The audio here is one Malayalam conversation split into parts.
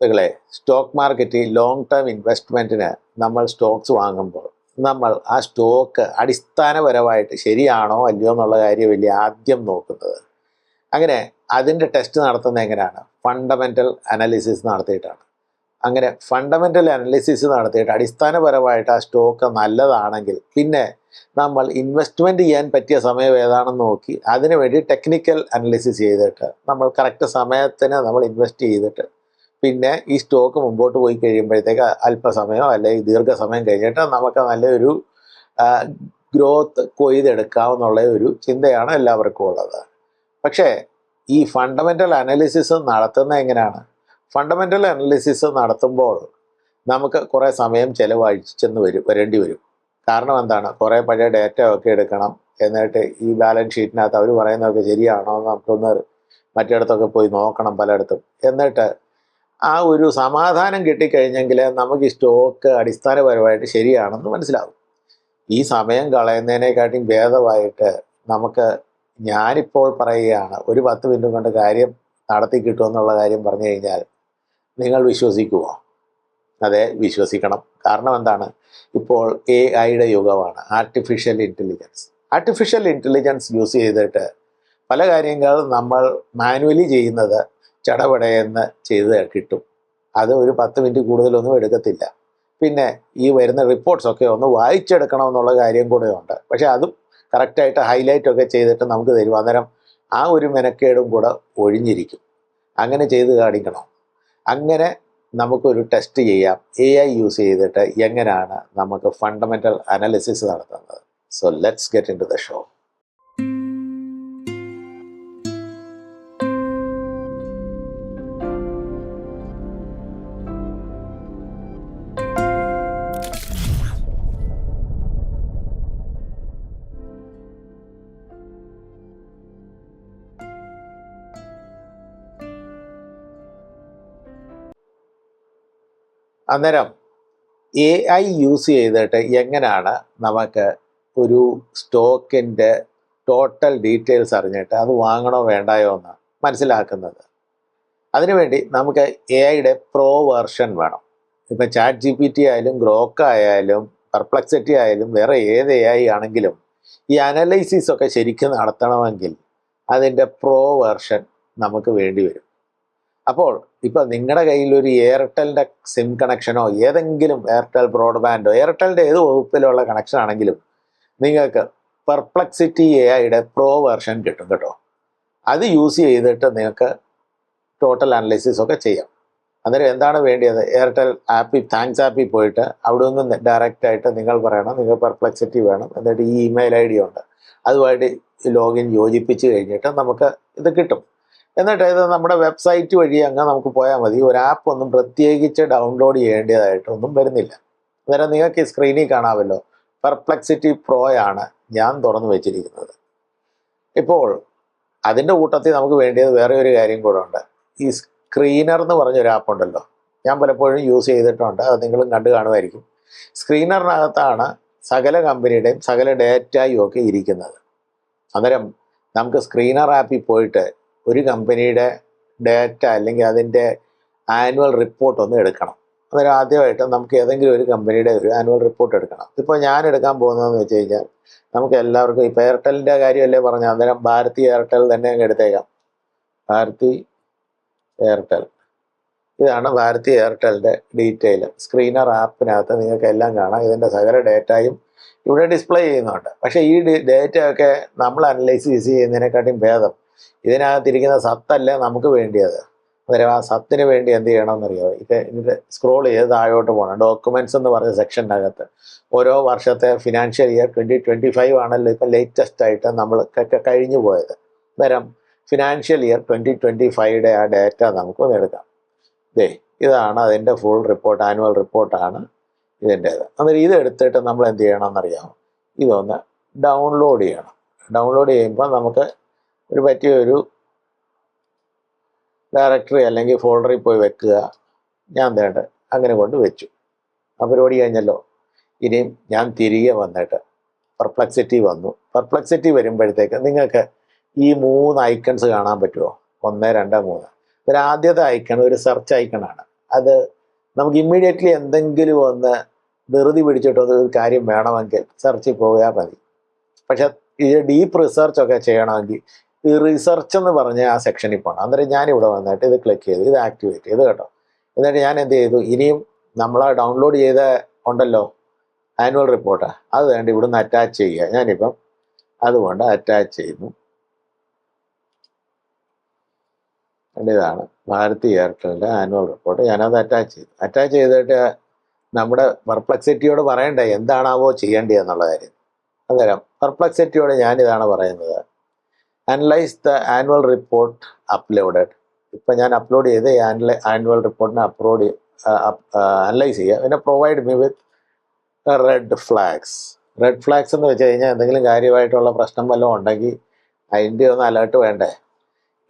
സുഹൃത്തുക്കളെ, സ്റ്റോക്ക് മാർക്കറ്റിൽ ലോങ് ടേം ഇൻവെസ്റ്റ്മെൻറ്റിന് നമ്മൾ സ്റ്റോക്സ് വാങ്ങുമ്പോൾ നമ്മൾ ആ സ്റ്റോക്ക് അടിസ്ഥാനപരമായിട്ട് ശരിയാണോ അല്ലയോ എന്നുള്ള കാര്യമല്ലേ ആദ്യം നോക്കുന്നത്. അങ്ങനെ അതിൻ്റെ ടെസ്റ്റ് നടത്തുന്നത് എങ്ങനെയാണ്? ഫണ്ടമെൻ്റൽ അനാലിസിസ് നടത്തിയിട്ടാണ്. അങ്ങനെ ഫണ്ടമെൻ്റൽ അനാലിസിസ് നടത്തിയിട്ട് അടിസ്ഥാനപരമായിട്ട് ആ സ്റ്റോക്ക് നല്ലതാണെങ്കിൽ പിന്നെ നമ്മൾ ഇൻവെസ്റ്റ്മെൻറ്റ് ചെയ്യാൻ പറ്റിയ സമയം ഏതാണെന്ന് നോക്കി അതിനുവേണ്ടി ടെക്നിക്കൽ അനാലിസിസ് ചെയ്തിട്ട് നമ്മൾ കറക്റ്റ് സമയത്തിന് നമ്മൾ ഇൻവെസ്റ്റ് ചെയ്തിട്ട് പിന്നെ ഈ സ്റ്റോക്ക് മുമ്പോട്ട് പോയി കഴിയുമ്പോഴത്തേക്ക് അല്പസമയം അല്ലെങ്കിൽ ദീർഘസമയം കഴിഞ്ഞിട്ട് നമുക്ക് നല്ലൊരു ഗ്രോത്ത് കൊയ്തെടുക്കാമെന്നുള്ള ഒരു ചിന്തയാണ് എല്ലാവർക്കും ഉള്ളത്. പക്ഷേ ഈ ഫണ്ടമെൻ്റൽ അനാലിസിസ് നടത്തുന്നത് എങ്ങനെയാണ്? ഫണ്ടമെൻ്റൽ അനാലിസിസ് നടത്തുമ്പോൾ നമുക്ക് കുറേ സമയം ചിലവഴിച്ചെന്ന് വരേണ്ടി വരും. കാരണം എന്താണ്? കുറേ പഴയ ഡേറ്റ ഒക്കെ എടുക്കണം. എന്നിട്ട് ഈ ബാലൻസ് ഷീറ്റിനകത്ത് അവർ പറയുന്നതൊക്കെ ശരിയാണോ എന്ന് നമുക്കൊന്ന് മറ്റിടത്തൊക്കെ പോയി നോക്കണം പലയിടത്തും. എന്നിട്ട് ആ ഒരു സമാധാനം കിട്ടിക്കഴിഞ്ഞെങ്കിൽ നമുക്ക് ഈ സ്റ്റോക്ക് അടിസ്ഥാനപരമായിട്ട് ശരിയാണെന്ന് മനസ്സിലാവും. ഈ സമയം കളയുന്നതിനെക്കാട്ടിയും ഭേദമായിട്ട് നമുക്ക് ഞാനിപ്പോൾ പറയുകയാണ്, ഒരു 10 മിനിറ്റ് കൊണ്ട് കാര്യം നടത്തി കിട്ടുമെന്നുള്ള കാര്യം പറഞ്ഞു കഴിഞ്ഞാൽ നിങ്ങൾ വിശ്വസിക്കുമോ? അതെ, വിശ്വസിക്കണം. കാരണം എന്താണ്? ഇപ്പോൾ AI യുഗമാണ്, artificial intelligence. Artificial intelligence use ചെയ്തിട്ട് പല കാര്യങ്ങൾ നമ്മൾ മാനുവലി ചെയ്യുന്നത് ചടപടയെന്ന് ചെയ്ത് കിട്ടും. അത് ഒരു 10 മിനിറ്റ് കൂടുതലൊന്നും എടുക്കത്തില്ല. പിന്നെ ഈ വരുന്ന റിപ്പോർട്ട്സൊക്കെ ഒന്ന് വായിച്ചെടുക്കണമെന്നുള്ള കാര്യം കൂടെ ഉണ്ട്. പക്ഷേ അതും കറക്റ്റായിട്ട് ഹൈലൈറ്റൊക്കെ ചെയ്തിട്ട് നമുക്ക് തരും. അന്നേരം ആ ഒരു മെനക്കേടും കൂടെ ഒഴിഞ്ഞിരിക്കും. അങ്ങനെ ചെയ്ത് കാണിക്കണം. അങ്ങനെ നമുക്കൊരു ടെസ്റ്റ് ചെയ്യാം AI യൂസ് ചെയ്തിട്ട് എങ്ങനെയാണ് നമുക്ക് ഫണ്ടമെൻ്റൽ അനാലിസിസ് നടത്തുന്നത്. So let's get into the show. അന്നേരം AI യൂസ് ചെയ്തിട്ട് എങ്ങനെയാണ് നമുക്ക് ഒരു സ്റ്റോക്കിൻ്റെ ടോട്ടൽ ഡീറ്റെയിൽസ് അറിഞ്ഞിട്ട് അത് വാങ്ങണോ വേണ്ടായോ എന്ന് മനസ്സിലാക്കുന്നത്? അതിനുവേണ്ടി നമുക്ക് AI പ്രോ വേർഷൻ വേണം. ഇപ്പം ChatGPT ആയാലും ഗ്രോക്ക് ആയാലും പെർപ്ലക്സിറ്റി ആയാലും വേറെ ഏത് AI ആണെങ്കിലും ഈ അനലൈസിസ് ഒക്കെ ശരിക്കും നടത്തണമെങ്കിൽ അതിൻ്റെ പ്രോ വേർഷൻ നമുക്ക് വേണ്ടി വരും. അപ്പോൾ ഇപ്പോൾ നിങ്ങളുടെ കയ്യിൽ ഒരു എയർടെലിൻ്റെ സിം കണക്ഷനോ ഏതെങ്കിലും എയർടെൽ ബ്രോഡ്ബാൻഡോ എയർടെലിൻ്റെ ഏത് വകുപ്പിലുള്ള കണക്ഷൻ ആണെങ്കിലും നിങ്ങൾക്ക് പെർപ്ലക്സിറ്റി AI പ്രോ വേർഷൻ കിട്ടും കേട്ടോ. അത് യൂസ് ചെയ്തിട്ട് നിങ്ങൾക്ക് ടോട്ടൽ അനലൈസിസ് ഒക്കെ ചെയ്യാം. അന്നേരം എന്താണ് വേണ്ടിയത്? എയർടെൽ ആപ്പിൽ താങ്ക്സ് ആപ്പിൽ പോയിട്ട് അവിടെ നിന്ന് ഡയറക്റ്റായിട്ട് നിങ്ങൾ പറയണം നിങ്ങൾക്ക് പെർപ്ലക്സിറ്റി വേണം. എന്നിട്ട് ഈ ഇമെയിൽ ID ഉണ്ട്, അതുമായിട്ട് ലോഗിൻ യോജിപ്പിച്ച് കഴിഞ്ഞിട്ട് നമുക്ക് ഇത് കിട്ടും. എന്നിട്ട് ഇത് നമ്മുടെ വെബ്സൈറ്റ് വഴി അങ്ങ് നമുക്ക് പോയാൽ മതി. ഒരു ആപ്പ് ഒന്നും പ്രത്യേകിച്ച് ഡൗൺലോഡ് ചെയ്യേണ്ടതായിട്ടൊന്നും വരുന്നില്ല. അന്നേരം നിങ്ങൾക്ക് ഈ സ്ക്രീനിൽ കാണാമല്ലോ, പെർപ്ലക്സിറ്റി പ്രോയാണ് ഞാൻ തുറന്നു വെച്ചിരിക്കുന്നത്. ഇപ്പോൾ അതിൻ്റെ കൂട്ടത്തിൽ നമുക്ക് വേണ്ടിയത് വേറെ ഒരു കാര്യം കൂടെ ഉണ്ട്. ഈ സ്ക്രീനർ എന്ന് പറഞ്ഞൊരു ആപ്പ് ഉണ്ടല്ലോ, ഞാൻ പലപ്പോഴും യൂസ് ചെയ്തിട്ടുണ്ട്, അത് നിങ്ങളും കണ്ടു കാണുമായിരിക്കും. സ്ക്രീനറിനകത്താണ് സകല കമ്പനിയുടെയും സകല ഡേറ്റയും ഒക്കെ ഇരിക്കുന്നത്. അന്നേരം നമുക്ക് സ്ക്രീനർ ആപ്പിൽ പോയിട്ട് ഒരു കമ്പനിയുടെ ഡേറ്റ അല്ലെങ്കിൽ അതിൻ്റെ ആനുവൽ റിപ്പോർട്ട് ഒന്ന് എടുക്കണം. അന്നേരം ആദ്യമായിട്ട് നമുക്ക് ഏതെങ്കിലും ഒരു കമ്പനിയുടെ ഒരു ആനുവൽ റിപ്പോർട്ട് എടുക്കണം. ഇപ്പോൾ ഞാൻ എടുക്കാൻ പോകുന്നതെന്ന് വെച്ച് കഴിഞ്ഞാൽ നമുക്ക് എല്ലാവർക്കും ഇപ്പോൾ എയർടെലിൻ്റെ കാര്യമല്ലേ പറഞ്ഞാൽ, അന്നേരം ഭാരതി എയർടെൽ തന്നെ അങ്ങ് എടുത്തേക്കാം. ഭാരതി എയർടെൽ, ഇതാണ് ഭാരതി എയർടെലിൻ്റെ ഡീറ്റെയിൽ. സ്ക്രീനർ ആപ്പിനകത്ത് നിങ്ങൾക്ക് എല്ലാം കാണാം. ഇതിൻ്റെ സകല ഡേറ്റയും ഇവിടെ ഡിസ്പ്ലേ ചെയ്യുന്നുണ്ട്. പക്ഷേ ഈ ഡേറ്റയൊക്കെ നമ്മൾ അനലൈസിസ് ചെയ്യുന്നതിനെക്കാട്ടിയും ഭേദം ഇതിനകത്തിരിക്കുന്ന സത്തല്ലേ നമുക്ക് വേണ്ടിയത്. അന്നേരം ആ സത്തിന് വേണ്ടി എന്ത് ചെയ്യണമെന്നറിയാമോ? ഇതിൻ്റെ സ്ക്രോൾ ചെയ്ത് താഴോട്ട് പോകണം. ഡോക്യുമെൻറ്റ്സ് എന്ന് പറഞ്ഞ സെക്ഷനകത്ത് ഓരോ വർഷത്തെ ഫിനാൻഷ്യൽ ഇയർ 2025 ആണല്ലോ ഇപ്പം ലേറ്റസ്റ്റ് ആയിട്ട് നമ്മൾക്കൊക്കെ കഴിഞ്ഞു പോയത്. അന്നേരം ഫിനാൻഷ്യൽ ഇയർ 2025 ആ ഡേറ്റ നമുക്കൊന്ന് എടുക്കാം. ഇതാണ് അതിൻ്റെ ഫുൾ റിപ്പോർട്ട്, ആനുവൽ റിപ്പോർട്ടാണ് ഇതിൻ്റേത്. അന്നേരം ഇത് എടുത്തിട്ട് നമ്മൾ എന്ത് ചെയ്യണമെന്നറിയാമോ? ഇതൊന്ന് ഡൗൺലോഡ് ചെയ്യണം. ഡൗൺലോഡ് ചെയ്യുമ്പോൾ നമുക്ക് ഒരു പറ്റിയൊരു ഡയറക്ടറി അല്ലെങ്കിൽ ഫോൾഡറിൽ പോയി വെക്കുക. ഞാൻ വേണ്ട അങ്ങനെ കൊണ്ട് വെച്ചു. ആ പരിപാടി കഴിഞ്ഞല്ലോ. ഇനിയും ഞാൻ തിരികെ വന്നിട്ട് പെർപ്ലക്സിറ്റി വന്നു. പെർപ്ലക്സിറ്റി വരുമ്പോഴത്തേക്ക് നിങ്ങൾക്ക് ഈ 3 ഐക്കൺസ് കാണാൻ പറ്റുമോ? 1, 2, 3. ഇതിൽ ആദ്യത്തെ ഐക്കൺ ഒരു സെർച്ച് ഐക്കണാണ്. അത് നമുക്ക് ഇമ്മീഡിയറ്റ്ലി എന്തെങ്കിലും ഒന്ന് ധൃതി പിടിച്ചിട്ടൊരു കാര്യം വേണമെങ്കിൽ സെർച്ചിൽ പോയാൽ മതി. പക്ഷെ ഈ ഡീപ്പ് റിസർച്ച് ചെയ്യണമെങ്കിൽ ഈ റിസർച്ച് എന്ന് പറഞ്ഞ ആ സെക്ഷനിൽ പോകണം. അന്നേരം ഞാനിവിടെ വന്നിട്ട് ഇത് ക്ലിക്ക് ചെയ്ത് ഇത് ആക്ടിവേറ്റ് ചെയ്ത് കേട്ടോ. എന്നിട്ട് ഞാൻ എന്ത് ചെയ്തു, ഇനിയും നമ്മൾ ഡൗൺലോഡ് ചെയ്ത ഉണ്ടല്ലോ ആനുവൽ റിപ്പോർട്ട്, അത് വേണ്ടി ഇവിടുന്ന് അറ്റാച്ച് ചെയ്യുക. ഞാനിപ്പം അതുകൊണ്ട് അറ്റാച്ച് ചെയ്യുന്നു. ഇതാണ് ഭാരതി എയർടെലിൻ്റെ ആനുവൽ റിപ്പോർട്ട്. ഞാനത് അറ്റാച്ച് ചെയ്തിട്ട് നമ്മുടെ പെർപ്ലക്സിറ്റിയോട് പറയണ്ടേ എന്താണാവോ ചെയ്യേണ്ടതെന്നുള്ള കാര്യം. അന്നേരം പെർപ്ലക്സിറ്റിയോട് ഞാനിതാണ് പറയുന്നത്, analyse the annual report uploaded. ഇപ്പം ഞാൻ അപ്ലോഡ് ചെയ്ത് ആനുവൽ റിപ്പോർട്ടിനെ അനലൈസ് ചെയ്യുക. പിന്നെ provide me with red flags. Red flags എന്ന് വെച്ച് കഴിഞ്ഞാൽ എന്തെങ്കിലും കാര്യമായിട്ടുള്ള പ്രശ്നം വല്ലതും ഉണ്ടെങ്കിൽ അതിൻ്റെ ഒന്ന് അലേർട്ട് വേണ്ടേ.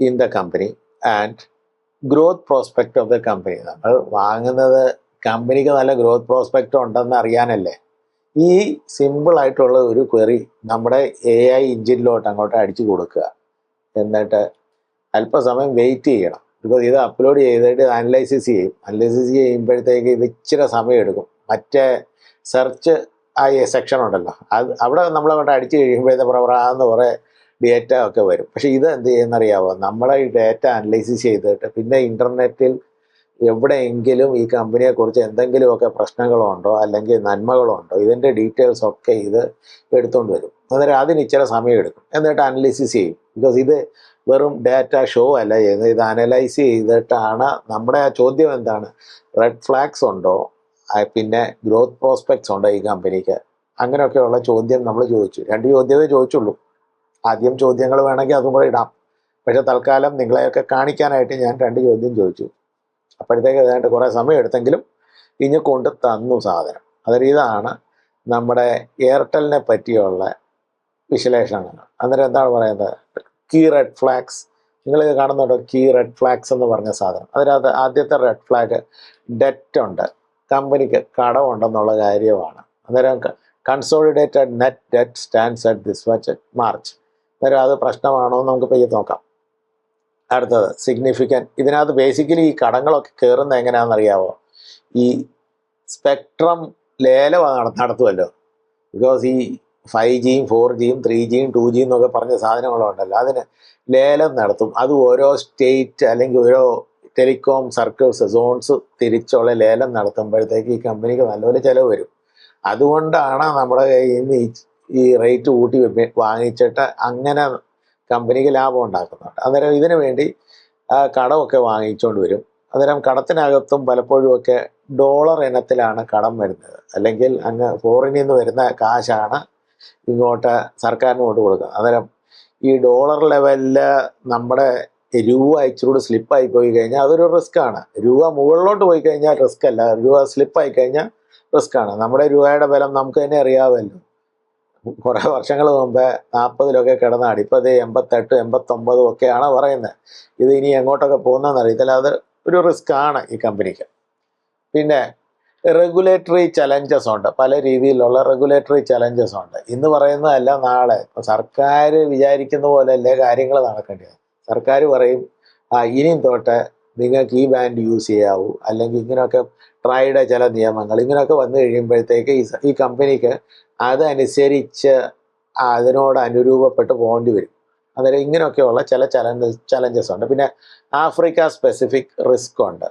In the company and growth prospect of the company. നമ്മൾ വാങ്ങുന്നത് കമ്പനിക്ക് നല്ല ഗ്രോത്ത് പ്രോസ്പെക്റ്റ് ഉണ്ടെന്ന് അറിയാനല്ലേ. ഈ സിമ്പിളായിട്ടുള്ള ഒരു ക്വറി നമ്മുടെ AI എഞ്ചിനിലോട്ട് അങ്ങോട്ട് അടിച്ചു കൊടുക്കുക. എന്നിട്ട് അല്പസമയം വെയിറ്റ് ചെയ്യണം. ബിക്കോസ് ഇത് അപ്ലോഡ് ചെയ്തിട്ട് അനലൈസിസ് ചെയ്യുമ്പോഴത്തേക്ക് ഇത് ഇച്ചിരി സമയം എടുക്കും. മറ്റേ സെർച്ച് ആ സെക്ഷൻ ഉണ്ടല്ലോ, അത് അവിടെ നമ്മളങ്ങോട്ട് അടിച്ചു കഴിയുമ്പോഴത്തെ പ്രവറാന്ന് കുറേ ഡേറ്റ ഒക്കെ വരും. പക്ഷേ ഇത് എന്ത് ചെയ്യുന്നറിയാവോ, നമ്മളെ ഈ ഡേറ്റ അനലൈസിസ് ചെയ്തിട്ട് പിന്നെ ഇൻ്റർനെറ്റിൽ എവിടെയെങ്കിലും ഈ കമ്പനിയെക്കുറിച്ച് എന്തെങ്കിലുമൊക്കെ പ്രശ്നങ്ങളുണ്ടോ അല്ലെങ്കിൽ നന്മകളുണ്ടോ ഇതിൻ്റെ ഡീറ്റെയിൽസ് ഒക്കെ ഇത് എടുത്തുകൊണ്ട് വരും. അന്നേരം അതിന് ഇച്ചിരി സമയം എടുക്കും. എന്നിട്ട് അനലൈസിസ് ചെയ്യും. ബിക്കോസ് ഇത് വെറും ഡാറ്റ ഷോ അല്ല ചെയ്യുന്നത്, ഇത് അനലൈസ് ചെയ്തിട്ടാണ്. നമ്മുടെ ആ ചോദ്യം എന്താണ്, റെഡ് ഫ്ലാഗ്സ് ഉണ്ടോ, പിന്നെ ഗ്രോത്ത് പ്രോസ്പെക്ട്സ് ഉണ്ടോ ഈ കമ്പനിക്ക്, അങ്ങനെയൊക്കെയുള്ള ചോദ്യം നമ്മൾ ചോദിച്ചു. 2 ചോദ്യമേ ചോദിച്ചുള്ളൂ. ആദ്യം ചോദ്യങ്ങൾ വേണമെങ്കിൽ അതും കൂടെ ഇടാം. പക്ഷേ തൽക്കാലം നിങ്ങളെയൊക്കെ കാണിക്കാനായിട്ട് ഞാൻ 2 ചോദ്യം ചോദിച്ചു. അപ്പോഴത്തേക്ക് ഏതാണ്ട് കുറേ സമയം എടുത്തെങ്കിലും ഇനി കൊണ്ട് തന്നു സാധനം. അതൊരു ഇതാണ് നമ്മുടെ എയർടെലിനെ പറ്റിയുള്ള വിശ്ലേഷണങ്ങൾ. അന്നേരം എന്താണ് പറയുന്നത്, കീ റെഡ് ഫ്ലാഗ്സ്. നിങ്ങൾ കാണുന്നുണ്ടോ കീ റെഡ് ഫ്ലാഗ്സ് എന്ന് പറഞ്ഞ സാധനം. അതിനകത്ത് ആദ്യത്തെ റെഡ് ഫ്ലാഗ് ഡെറ്റ് ഉണ്ട്, കമ്പനിക്ക് കടമുണ്ടെന്നുള്ള കാര്യമാണ്. അന്നേരം consolidated net debt stands at this much March. അന്നേരം അത് പ്രശ്നമാണോ എന്ന് നമുക്ക് പയ്യെ നോക്കാം. അടുത്തത് സിഗ്നിഫിക്കൻറ്റ്. ഇതിനകത്ത് ബേസിക്കലി ഈ കടങ്ങളൊക്കെ കയറുന്നത് എങ്ങനെയാണെന്നറിയാവോ, ഈ സ്പെക്ട്രം ലേലം നടത്തുമല്ലോ. ബിക്കോസ് ഈ 5Gയും 4Gയും 3Gയും 2G എന്നൊക്കെ പറഞ്ഞ സാധനങ്ങളുണ്ടല്ലോ, അതിന് ലേലം നടത്തും. അത് ഓരോ സ്റ്റേറ്റ് അല്ലെങ്കിൽ ഓരോ ടെലികോം സർക്കിൾസ് സോൺസ് തിരിച്ചുള്ള ലേലം നടത്തുമ്പോഴത്തേക്ക് ഈ കമ്പനിക്ക് നല്ലപോലെ ചിലവ് വരും. അതുകൊണ്ടാണ് നമ്മുടെ കയ്യിൽ നിന്ന് ഈ റേറ്റ് കൂട്ടി വാങ്ങിച്ചിട്ട് അങ്ങനെ കമ്പനിക്ക് ലാഭം ഉണ്ടാക്കുന്നുണ്ട്. അന്നേരം ഇതിനു വേണ്ടി കടമൊക്കെ വാങ്ങിച്ചുകൊണ്ട് വരും. അന്നേരം കടത്തിനകത്തും പലപ്പോഴും ഒക്കെ ഡോളർ ഇനത്തിലാണ് കടം വരുന്നത്, അല്ലെങ്കിൽ അങ്ങ് ഫോറിനിൽ നിന്ന് വരുന്ന കാശാണ് ഇങ്ങോട്ട് സർക്കാരിന് കൊണ്ട് കൊടുക്കുക. അന്നേരം ഈ ഡോളർ ലെവലിൽ നമ്മുടെ രൂപ ഇച്ചിരൂടെ സ്ലിപ്പായി പോയി കഴിഞ്ഞാൽ അതൊരു റിസ്ക്കാണ്. രൂപ മുകളിലോട്ട് പോയി കഴിഞ്ഞാൽ റിസ്ക് അല്ല, രൂപ സ്ലിപ്പായി കഴിഞ്ഞാൽ റിസ്ക്കാണ്. നമ്മുടെ രൂപയുടെ ബലം നമുക്ക് തന്നെ അറിയാമല്ലോ. കുറേ വർഷങ്ങൾ മുമ്പേ 40 കിടന്നാണ്, ഇപ്പോൾ അത് 88, 89 ഒക്കെയാണ് പറയുന്നത്. ഇത് ഇനി എങ്ങോട്ടൊക്കെ പോകുന്നതെന്ന് അറിയത്തില്ല. അത് ഒരു റിസ്ക് ആണ് ഈ കമ്പനിക്ക്. പിന്നെ റെഗുലേറ്ററി ചലഞ്ചസ് ഉണ്ട്, പല രീതിയിലുള്ള റെഗുലേറ്ററി ചലഞ്ചസ് ഉണ്ട്. ഇന്ന് പറയുന്നതല്ല നാളെ. ഇപ്പോൾ സർക്കാർ വിചാരിക്കുന്ന പോലെയല്ലേ കാര്യങ്ങൾ നടക്കേണ്ടത്. സർക്കാർ പറയും ഇനിയും തൊട്ട് നിങ്ങൾക്ക് ഈ ബാൻഡ് യൂസ് ചെയ്യാവൂ, അല്ലെങ്കിൽ ഇങ്ങനെയൊക്കെ ട്രൈയുടെ ചില നിയമങ്ങൾ ഇങ്ങനെയൊക്കെ വന്നു കഴിയുമ്പോഴത്തേക്ക് ഈ കമ്പനിക്ക് അതനുസരിച്ച് അതിനോട് അനുരൂപപ്പെട്ട് പോകേണ്ടി വരും. അന്നേരം ഇങ്ങനെയൊക്കെയുള്ള ചില ചലഞ്ചസ് ഉണ്ട്. പിന്നെ ആഫ്രിക്ക സ്പെസിഫിക് റിസ്ക് ഉണ്ട്,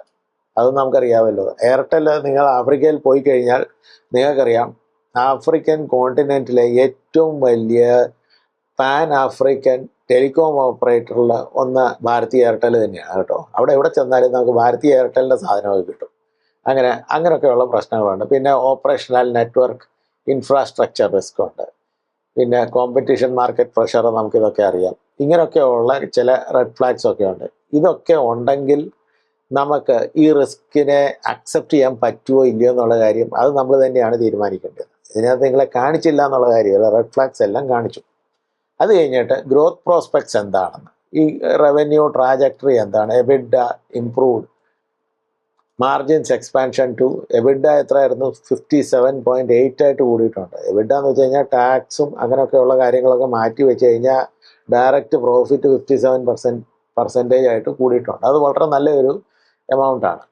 അതും നമുക്കറിയാമല്ലോ. എയർടെൽ നിങ്ങൾ ആഫ്രിക്കയിൽ പോയി കഴിഞ്ഞാൽ നിങ്ങൾക്കറിയാം, ആഫ്രിക്കൻ കോണ്ടിനെൻറ്റിലെ ഏറ്റവും വലിയ പാൻ ആഫ്രിക്കൻ ടെലികോം ഓപ്പറേറ്ററിൽ ഒന്ന് ഭാരതി എയർടെൽ തന്നെയാണ് കേട്ടോ. അവിടെ എവിടെ ചെന്നാലും നമുക്ക് ഭാരതി എയർടെലിൻ്റെ സാധനമൊക്കെ കിട്ടും. അങ്ങനെയൊക്കെയുള്ള പ്രശ്നങ്ങളുണ്ട്. പിന്നെ ഓപ്പറേഷണൽ നെറ്റ്വർക്ക് ഇൻഫ്രാസ്ട്രക്ചർ റിസ്ക് ഉണ്ട്. പിന്നെ കോമ്പറ്റീഷൻ മാർക്കറ്റ് പ്രഷർ, നമുക്കിതൊക്കെ അറിയാം. ഇങ്ങനെയൊക്കെയുള്ള ചില റെഡ് ഫ്ലാഗ്സ് ഒക്കെ ഉണ്ട്. ഇതൊക്കെ ഉണ്ടെങ്കിൽ നമുക്ക് ഈ റിസ്കിനെ അക്സെപ്റ്റ് ചെയ്യാൻ പറ്റുമോ ഇല്ലയോ എന്നുള്ള കാര്യം അത് നമ്മൾ തന്നെയാണ് തീരുമാനിക്കേണ്ടത്. ഇതിനകത്ത് നിങ്ങളെ കാണിച്ചില്ല എന്നുള്ള കാര്യമല്ല, റെഡ് ഫ്ലാഗ്സ് എല്ലാം കാണിച്ചു. അത് കഴിഞ്ഞിട്ട് ഗ്രോത്ത് പ്രോസ്പെക്ട്സ് എന്താണെന്ന്, ഈ റവന്യൂ ട്രാജക്ടറി എന്താണ്, EBITDA improved, margins expansion too, EBITDA എത്രയായിരുന്നു, 57.8 ആയിട്ട് കൂടിയിട്ടുണ്ട്. എബിഡ എന്ന് വെച്ച് കഴിഞ്ഞാൽ ടാക്സും അങ്ങനെയൊക്കെയുള്ള കാര്യങ്ങളൊക്കെ മാറ്റി വെച്ച് കഴിഞ്ഞാൽ ഡയറക്റ്റ് പ്രോഫിറ്റ് 57% ആയിട്ട് കൂടിയിട്ടുണ്ട്. അത് വളരെ നല്ലൊരു എമൗണ്ടാണ്.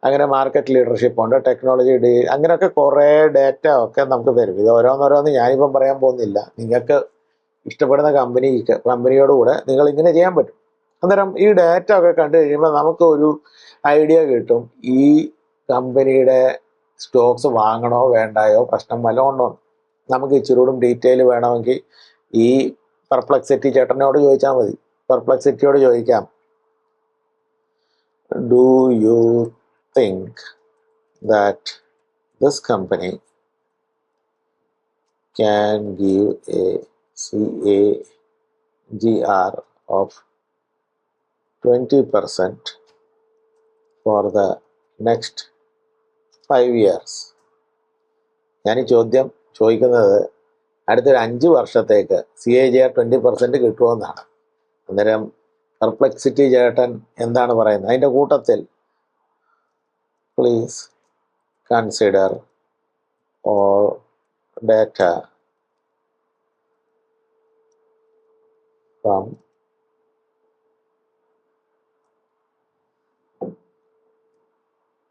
അങ്ങനെ മാർക്കറ്റ് ലീഡർഷിപ്പ് ഉണ്ട്, ടെക്നോളജി അങ്ങനെയൊക്കെ കുറേ ഡേറ്റ ഒക്കെ നമുക്ക് തരും. ഇത് ഓരോന്നോരോന്ന് ഞാനിപ്പം പറയാൻ പോകുന്നില്ല. നിങ്ങൾക്ക് ഇഷ്ടപ്പെടുന്ന കമ്പനിയോട് കൂടെ നിങ്ങൾ ഇങ്ങനെ ചെയ്യാൻ പറ്റും. അന്നേരം ഈ ഡേറ്റ ഒക്കെ കണ്ടു കഴിയുമ്പോൾ നമുക്ക് ഒരു ഐഡിയ കിട്ടും, ഈ കമ്പനിയുടെ സ്റ്റോക്സ് വാങ്ങണോ വേണ്ടായോ, പ്രശ്നം വല്ലതും ഉണ്ടോ. നമുക്ക് ഇച്ചിരി കൂടെ ഡീറ്റെയിൽ വേണമെങ്കിൽ ഈ പെർപ്ലക്സിറ്റി ചേട്ടനോട് ചോദിച്ചാൽ മതി. പെർപ്ലക്സിറ്റിയോട് ചോദിക്കാം, do you think that this company can give a CAGR of 20% for the next 5 years? ഞാൻ ഈ ചോദ്യം ചോദിക്കുന്നത് അടുത്തൊരു 5 വർഷത്തേക്ക് CAGR 20% കിട്ടുമെന്നാണ്. അന്നേരം പെർപ്ലക്സിറ്റി ചേട്ടൻ എന്താണ് പറയുന്നത്? അതിൻ്റെ കൂട്ടത്തിൽ please consider all data from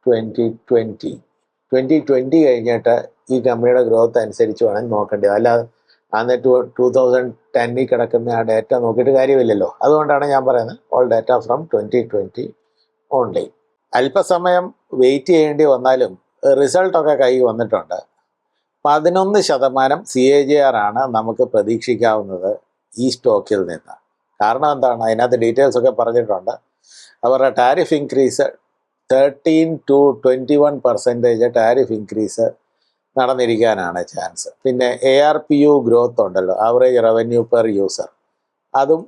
2020 കഴിഞ്ഞിട്ട് ഈ കമ്പനിയുടെ ഗ്രോത്ത് അനുസരിച്ച് വേണം നോക്കേണ്ടത്. അല്ലാതെ അന്ന് 2010 കിടക്കുന്ന ആ ഡേറ്റ നോക്കിയിട്ട് കാര്യമില്ലല്ലോ. അതുകൊണ്ടാണ് ഞാൻ പറയുന്നത് ഓൾ ഡേറ്റ ഫ്രം 2020 ഓൺലി. അല്പസമയം വെയിറ്റ് ചെയ്യേണ്ടി വന്നാലും റിസൾട്ടൊക്കെ കൈ വന്നിട്ടുണ്ട്. 11% CAGR ആണ് നമുക്ക് പ്രതീക്ഷിക്കാവുന്നത് ഈ സ്റ്റോക്കിൽ നിന്ന്. കാരണം എന്താണ്? അതിനകത്ത് ഡീറ്റെയിൽസ് ഒക്കെ പറഞ്ഞിട്ടുണ്ട്. അവരുടെ tariff increase 13 to 21% tariff increase നടന്നിരിക്കാനാണ് ചാൻസ്. പിന്നെ ARPU ഗ്രോത്ത് ഉണ്ടല്ലോ, ആവറേജ് റവന്യൂ പെർ യൂസർ, അതും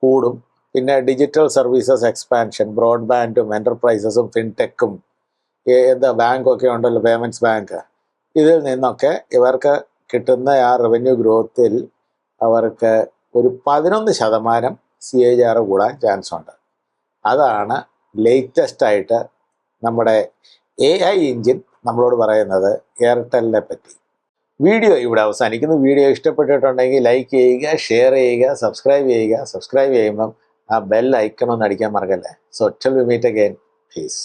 കൂടും. പിന്നെ ഡിജിറ്റൽ സർവീസസ് എക്സ്പാൻഷൻ, ബ്രോഡ്ബാൻഡും എൻ്റർപ്രൈസസും ഫിൻടെക്കും ബാങ്കൊക്കെ ഉണ്ടല്ലോ, പേയ്മെൻറ്റ്സ് ബാങ്ക്, ഇതിൽ നിന്നൊക്കെ ഇവർക്ക് കിട്ടുന്ന ആ റവന്യൂ ഗ്രോത്തിൽ അവർക്ക് ഒരു 11% CAGR കൂടാൻ ചാൻസ് ഉണ്ട്. അതാണ് ലേറ്റസ്റ്റ് ആയിട്ട് നമ്മുടെ AI എഞ്ചിൻ നമ്മളോട് പറയുന്നത് എയർടെലിനെ പറ്റി. വീഡിയോ ഇവിടെ അവസാനിക്കുന്നു. വീഡിയോ ഇഷ്ടപ്പെട്ടിട്ടുണ്ടെങ്കിൽ ലൈക്ക് ചെയ്യുക, ഷെയർ ചെയ്യുക, സബ്സ്ക്രൈബ് ചെയ്യുക. സബ്സ്ക്രൈബ് ചെയ്യുമ്പം ആ ബെൽ ഐക്കൺ ഒന്ന് അടിക്കാൻ മറക്കല്ലേ. So till we meet again, piece.